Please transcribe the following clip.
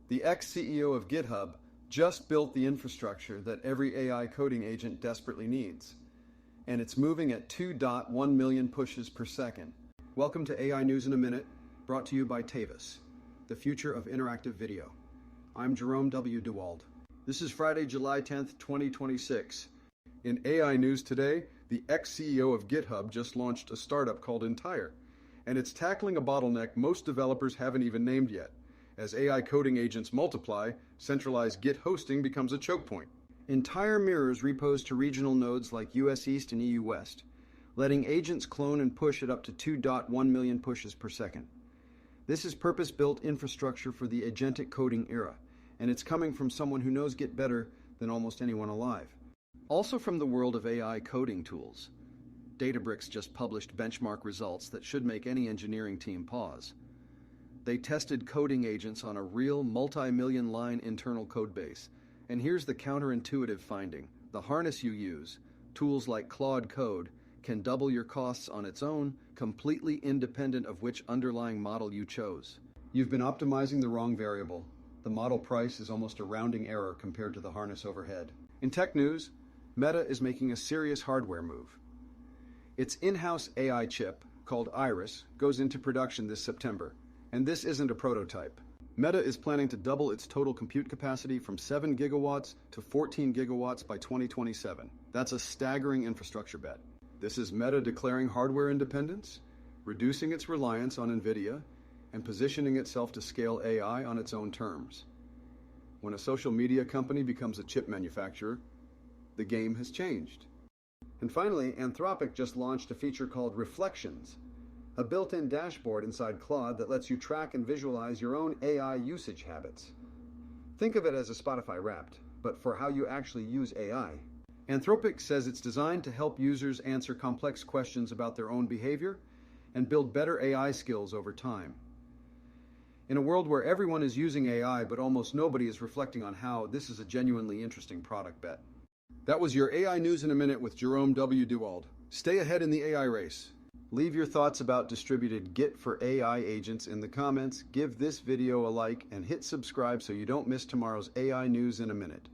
The ex-CEO of GitHub just built the infrastructure that every AI coding agent desperately needs. And it's moving at 2.1 million pushes per second. Welcome to AI News in a Minute, brought to you by Tavis, the future of interactive video. I'm Jerome W. DeWald. This is Friday, July 10th, 2026. In AI News today, the ex-CEO of GitHub just launched a startup called Entire, and it's tackling a bottleneck most developers haven't even named yet. As AI coding agents multiply, centralized Git hosting becomes a choke point. Entire mirrors repos to regional nodes like US East and EU West, letting agents clone and push at up to 2.1 million pushes per second. This is purpose-built infrastructure for the agentic coding era, and it's coming from someone who knows Git better than almost anyone alive. Also from the world of AI coding tools, Databricks just published benchmark results that should make any engineering team pause. They tested coding agents on a real multi-million line internal code base. And here's the counterintuitive finding. The harness you use, tools like Claude Code, can double your costs on its own, completely independent of which underlying model you chose. You've been optimizing the wrong variable. The model price is almost a rounding error compared to the harness overhead. In tech news, Meta is making a serious hardware move. Its in-house AI chip, called Iris, goes into production this September. And this isn't a prototype. Meta is planning to double its total compute capacity from 7 gigawatts to 14 gigawatts by 2027. That's a staggering infrastructure bet. This is Meta declaring hardware independence, reducing its reliance on NVIDIA, and positioning itself to scale AI on its own terms. When a social media company becomes a chip manufacturer, the game has changed. And finally, Anthropic just launched a feature called Reflections, a built-in dashboard inside Claude that lets you track and visualize your own AI usage habits. Think of it as a Spotify Wrapped, but for how you actually use AI. Anthropic says it's designed to help users answer complex questions about their own behavior and build better AI skills over time. In a world where everyone is using AI but almost nobody is reflecting on how, this is a genuinely interesting product bet. That was your AI News in a Minute with Jerome W. DeWald. Stay ahead in the AI race. Leave your thoughts about distributed Git for AI agents in the comments, give this video a like, and hit subscribe so you don't miss tomorrow's AI News in a Minute.